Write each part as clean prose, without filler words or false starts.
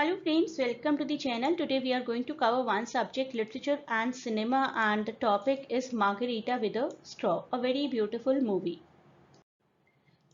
Hello friends, welcome to the channel. Today we are going to cover one subject, literature and cinema, and the topic is Margarita with a Straw, a very beautiful movie.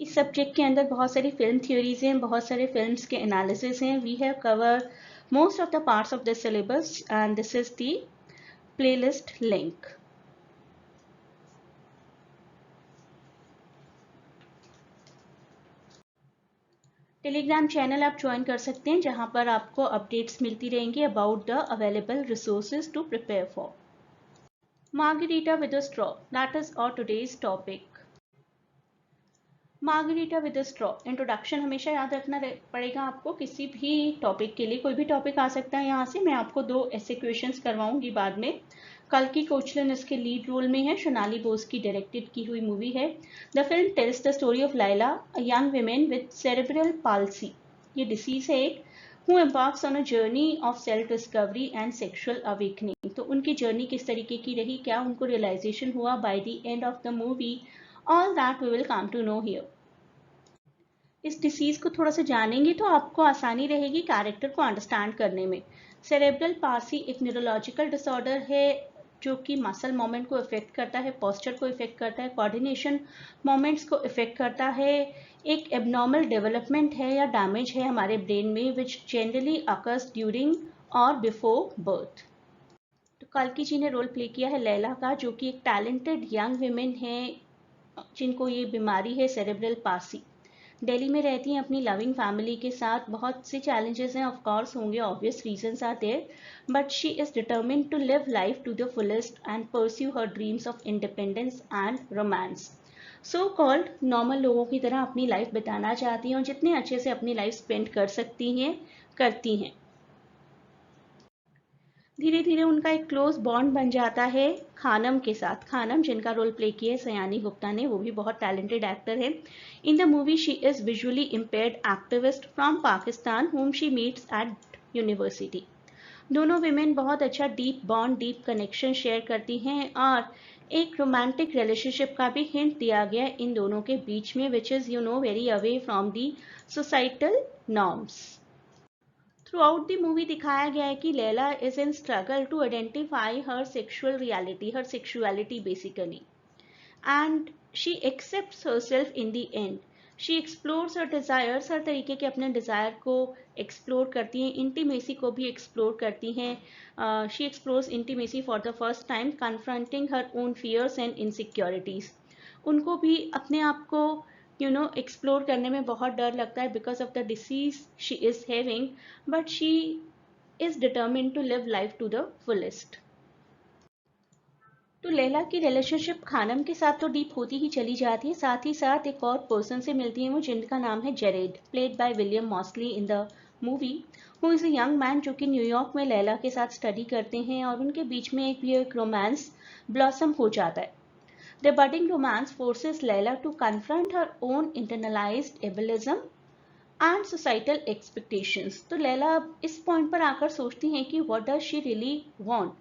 इस subject के अंदर बहुत सारी film theories हैं, बहुत सारे films के analysis हैं. We have cover most of the parts of the syllabus and this is the playlist link. Telegram channel आप ज्वाइन कर सकते हैं जहां पर आपको अपडेट्स मिलती रहेंगी about the available resources to prepare for. Margarita with a straw, that is our today's topic. Margarita with straw. Introduction हमेशा याद रखना पड़ेगा आपको किसी भी टॉपिक के लिए. कोई भी टॉपिक आ सकता है यहाँ से. मैं आपको 2 ऐसे क्वेश्चंस करवाऊंगी बाद में. कल्कि कोचलिन इसके लीड रोल में है. सोनाली बोस की डायरेक्टेड की हुई मूवी है. The film tells the story of Laila, a young women with cerebral palsy. ये डिसीज है एक, who embarks on a journey of self discovery and sexual awakening. तो उनकी जर्नी किस तरीके की रही, क्या उनको रियलाइजेशन हुआ by the end of the movie, all that we will come to know here. इस डिसीज को थोड़ा सा जानेंगे तो आपको आसानी रहेगी कैरेक्टर को अंडरस्टैंड करने में. सेरेब्रल पाल्सी एक न्यूरोलॉजिकल डिसऑर्डर है जो कि मसल मोमेंट को इफेक्ट करता है, पोस्चर को इफेक्ट करता है, कोऑर्डिनेशन मोमेंट्स को इफेक्ट करता है. एक एबनॉर्मल डेवलपमेंट है या डैमेज है हमारे ब्रेन में विच जनरली अकर्स ड्यूरिंग और बिफोर बर्थ. तो कल्कि जी ने रोल प्ले किया है लैला का, जो कि एक टैलेंटेड यंग वुमेन है जिनको ये बीमारी है सेरेब्रल पाल्सी. दिल्ली में रहती हैं अपनी लविंग फैमिली के साथ. बहुत से चैलेंजेस हैं, ऑफ कोर्स होंगे, obvious reasons are there, but she is determined to live life to the fullest and pursue her dreams of independence and romance. So called normal लोगों की तरह अपनी लाइफ बिताना चाहती हैं और जितने अच्छे से अपनी लाइफ स्पेंड कर सकती हैं करती हैं. धीरे धीरे उनका एक क्लोज बॉन्ड बन जाता है खानम के साथ. खानम जिनका रोल प्ले किया है सयानी गुप्ता ने, वो भी बहुत टैलेंटेड एक्टर है. इन the movie she is visually impaired activist from Pakistan whom she meets at university. दोनों विमेन बहुत अच्छा deep bond, deep connection share करती हैं और एक रोमांटिक रिलेशनशिप का भी हिंट दिया गया इन दोनों के बीच में which is very away from the societal norms. Throughout the movie दिखाया गया है कि Laila is in struggle to identify her sexual reality, her sexuality basically, and she accepts herself in the end. She explores her desires, हर तरीके के अपने Dzire को explore करती हैं, इंटीमेसी को भी एक्सप्लोर करती हैं. She explores intimacy for the first time, confronting her own fears and insecurities. उनको भी अपने आप को एक्सप्लोर करने में बहुत डर लगता है because of the disease she is having, but she is determined to live life to the fullest. तो लैला की रिलेशनशिप खानम के साथ तो डीप होती ही चली जाती है, साथ ही साथ एक और पर्सन से मिलती है वो जिनका नाम है Jared, played by William Moseley in the movie, who is a young man जो कि न्यूयॉर्क में लैला के साथ स्टडी करते हैं और उनके बीच में एक रोमांस ब्लॉसम हो जाता है. The budding romance forces Layla to confront her own internalized ableism and societal expectations. तो लैला अब इस पॉइंट पर आकर सोचती हैं कि what does she really want?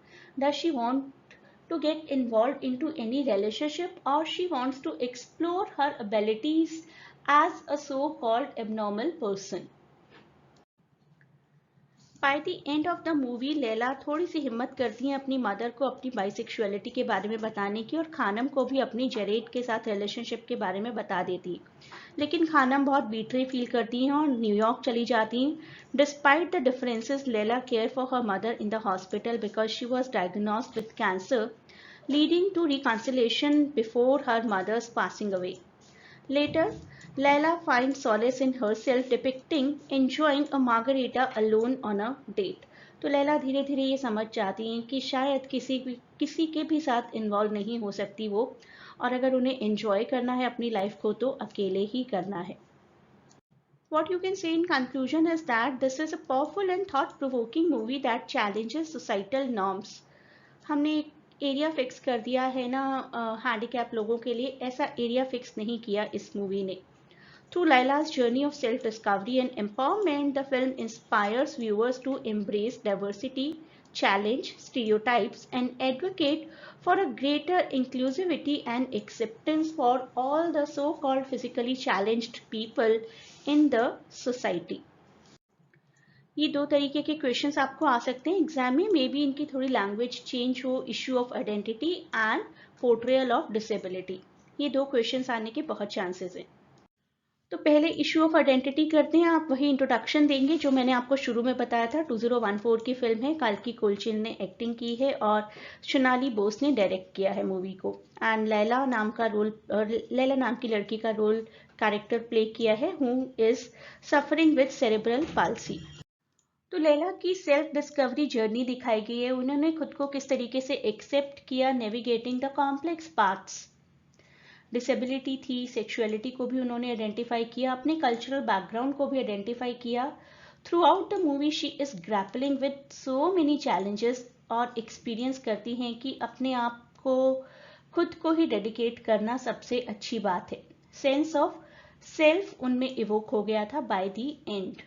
Does she want to get involved into any relationship or she wants to explore her abilities as a so-called abnormal person? By the end of the movie Laila थोड़ी सी हिम्मत करती हैं अपनी mother को अपनी bisexuality के बारे में बताने की और खानम को भी अपनी जेरेड के साथ रिलेशनशिप के बारे में बता देती है. लेकिन खानम बहुत बीट्रे फील करती हैं और न्यूयॉर्क चली जाती हैं. Despite the differences Laila care for her mother in the hospital because she was diagnosed with cancer, leading to reconciliation before her mother's passing away. Later, Layla finds solace in herself depicting enjoying a margarita alone on a date. तो लैला धीरे धीरे ये समझ जाती हैं कि शायद किसी के भी साथ इन्वॉल्व नहीं हो सकती वो, और अगर उन्हें एंजॉय करना है अपनी लाइफ को तो अकेले ही करना है. What you can say in conclusion is that this is a powerful and thought-provoking movie that challenges societal norms. हमने एक एरिया फिक्स कर दिया है ना हैंडीकैप लोगों के लिए, ऐसा एरिया फिक्स नहीं किया इस मूवी ने. Through Laila's journey of self-discovery and empowerment, the film inspires viewers to embrace diversity, challenge stereotypes, and advocate for a greater inclusivity and acceptance for all the so-called physically challenged people in the society. ये दो तरीके के questions आपको आ सकते हैं exam में, may be इनकी थोड़ी लैंग्वेज चेंज हो, issue of identity and portrayal of disability, ये दो क्वेश्चंस आने के बहुत चांसेस हैं। तो पहले इशू ऑफ आइडेंटिटी करते हैं। आप वही इंट्रोडक्शन देंगे जो मैंने आपको शुरू में बताया था। 2014 की फिल्म है, काल्की कोलचिन ने एक्टिंग की है और सोनाली बोस ने डायरेक्ट किया है मूवी को। एंड लैला नाम का रोल, लैला नाम की लड़की का रोल कैरेक्टर प्ले किया है who is suffering with cerebral palsy. तो लैला की सेल्फ डिस्कवरी जर्नी दिखाई गई है, उन्होंने खुद को किस तरीके से एक्सेप्ट किया, navigating the complex paths. Disability थी, सेक्सुअलिटी को भी उन्होंने आइडेंटिफाई किया, अपने कल्चरल बैकग्राउंड को भी आइडेंटिफाई किया। Through out the movie she is grappling with so many challenges और एक्सपीरियंस करती हैं कि अपने आप को खुद को ही डेडिकेट करना सबसे अच्छी बात है। सेंस ऑफ सेल्फ उनमें इवोक हो गया था बाय द एंड।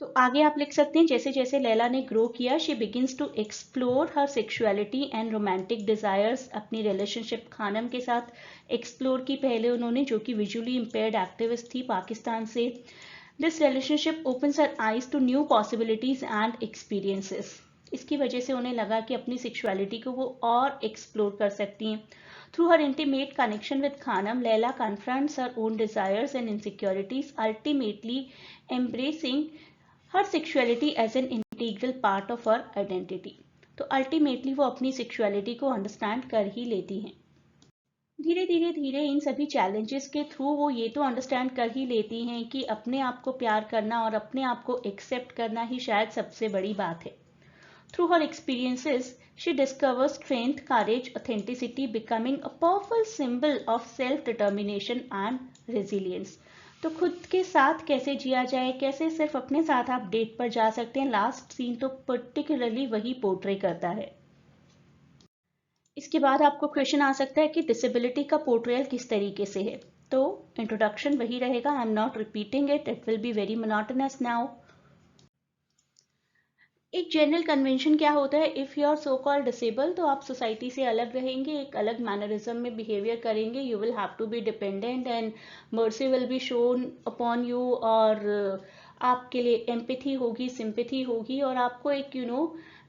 तो आगे आप लिख सकते हैं, जैसे जैसे लैला ने ग्रो किया, she begins to explore her sexuality and romantic desires. अपनी रिलेशनशिप खानम के साथ एक्सप्लोर की पहले उन्होंने, जो कि विजुअली इम्पेयर्ड एक्टिविस्ट थी पाकिस्तान से। This relationship opens her eyes to new possibilities and experiences. इसकी वजह से उन्हें लगा कि अपनी सेक्सुअलिटी को वो और एक्सप्लोर कर सकती हैं। Through her intimate connection with Khanam, Laila confronts her own desires and insecurities, ultimately embracing her sexuality as an integral part of her identity. तो अल्टीमेटली वो अपनी सेक्सुअलिटी को अंडरस्टैंड कर ही लेती हैं। धीरे धीरे धीरे इन सभी चैलेंजेस के थ्रू वो ये तो अंडरस्टैंड कर ही लेती हैं कि अपने आप को प्यार करना और अपने आप को एक्सेप्ट करना ही शायद सबसे बड़ी बात है। Through her experiences, she discovers strength, courage, authenticity, becoming a powerful symbol of self-determination and resilience. तो खुद के साथ कैसे जिया जाए, कैसे सिर्फ अपने साथ आप डेट पर जा सकते हैं, लास्ट सीन तो पर्टिकुलरली वही पोर्ट्रे करता है। इसके बाद आपको क्वेश्चन आ सकता है कि डिसेबिलिटी का पोर्ट्रेयल किस तरीके से है। तो इंट्रोडक्शन वही रहेगा, I am not repeating it, it will be very monotonous now. एक जनरल कन्वेंशन क्या होता है, if you are so called disable, तो आप सोसाइटी से अलग रहेंगे, एक अलग मैनरिज्म में बिहेवियर करेंगे, you will have to be dependent and mercy will be shown upon you, और आपके लिए एम्पैथी होगी, सिंपैथी होगी, और आपको एक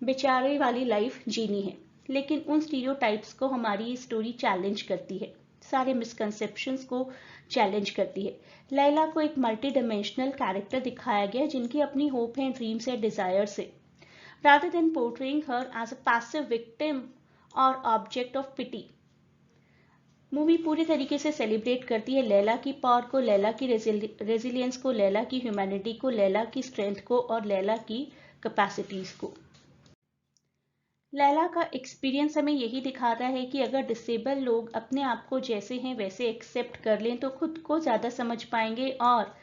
बेचारे वाली लाइफ जीनी है। लेकिन उन स्टीरियोटाइप्स को हमारी स्टोरी चैलेंज करती है, सारे मिसकंसेप्शंस को चैलेंज करती है। लैला को एक मल्टी डायमेंशनल कैरेक्टर दिखाया गया जिनकी अपनी होप है, ड्रीम्स है, डिजायर्स है, rather than portraying her as a passive victim or object of pity. Movie पूरी तरीके से सेलिब्रेट करती है लैला की पावर को, लैला की रेजिलियंस को, लैला की ह्यूमैनिटी को, लैला की स्ट्रेंथ को और लैला की कैपेसिटीज को। लैला का एक्सपीरियंस हमें यही दिखाता है कि अगर डिसेबल लोग अपने आप को जैसे हैं वैसे एक्सेप्ट कर लें तो खुद को ज़्यादा समझ पाएंगे और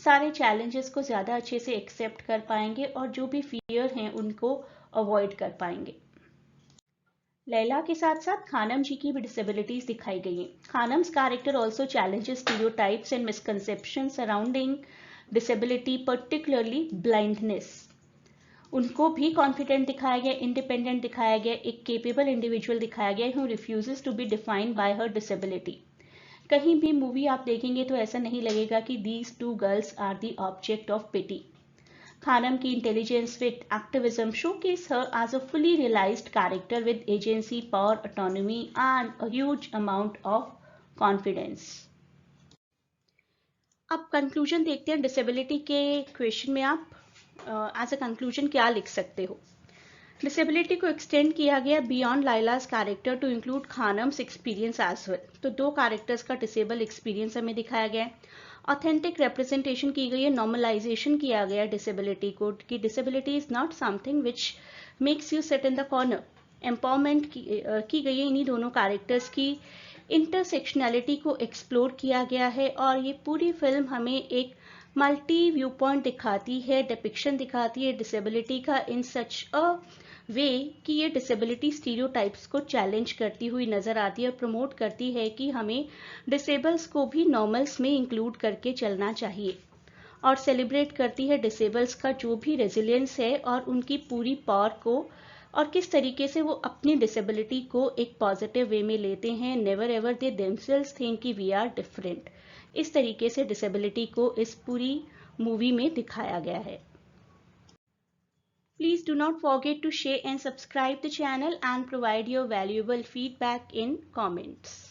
सारे चैलेंजेस को ज़्यादा अच्छे से एक्सेप्ट कर पाएंगे और जो भी फियर हैं उनको अवॉइड कर पाएंगे। लैला के साथ साथ खानम जी की भी डिसेबिलिटीज दिखाई गई हैं। Khanum's character also challenges stereotypes and misconception surrounding disability, particularly blindness. उनको भी कॉन्फिडेंट दिखाया गया, इंडिपेंडेंट दिखाया गया, एक केपेबल इंडिविजुअल दिखाया गया who refuses to be defined by her disability. कहीं भी मूवी आप देखेंगे तो ऐसा नहीं लगेगा कि these two girls are the object of pity. Khanum की intelligence with activism showcase her as a fully realised character with agency, power, autonomy and a huge amount of confidence. अब कंक्लूजन देखते हैं, डिसेबिलिटी के क्वेश्चन में आप as a conclusion क्या लिख सकते हो। डिसेबिलिटी को एक्सटेंड किया गया beyond Laila's character to include Khanum's experience as well. तो दो कैरेक्टर्स का डिसेबल एक्सपीरियंस हमें दिखाया गया है। ऑथेंटिक रिप्रेजेंटेशन की गई है, नॉर्मलाइजेशन किया गया डिसेबिलिटी को, कि disability is not something which makes you sit in the corner. Empowerment की गई है इन्हीं दोनों कैरेक्टर्स की। इंटरसेक्शनैलिटी को एक्सप्लोर किया गया है और ये पूरी फिल्म हमें एक मल्टी व्यू पॉइंट दिखाती है, डिपिक्शन दिखाती है डिसेबिलिटी का इन सच अ वे कि ये डिसेबिलिटी स्टीरियोटाइप्स को चैलेंज करती हुई नजर आती है और प्रमोट करती है कि हमें डिसेबल्स को भी नॉर्मल्स में इंक्लूड करके चलना चाहिए, और सेलिब्रेट करती है डिसेबल्स का जो भी रेजिलियंस है और उनकी पूरी पावर को, और किस तरीके से वो अपनी डिसेबिलिटी को एक पॉजिटिव वे में लेते हैं। Never ever they themselves think कि वी आर डिफरेंट। इस तरीके से डिसेबिलिटी को इस पूरी मूवी में दिखाया गया है। please do not forget to share and subscribe the channel and provide your valuable feedback in comments.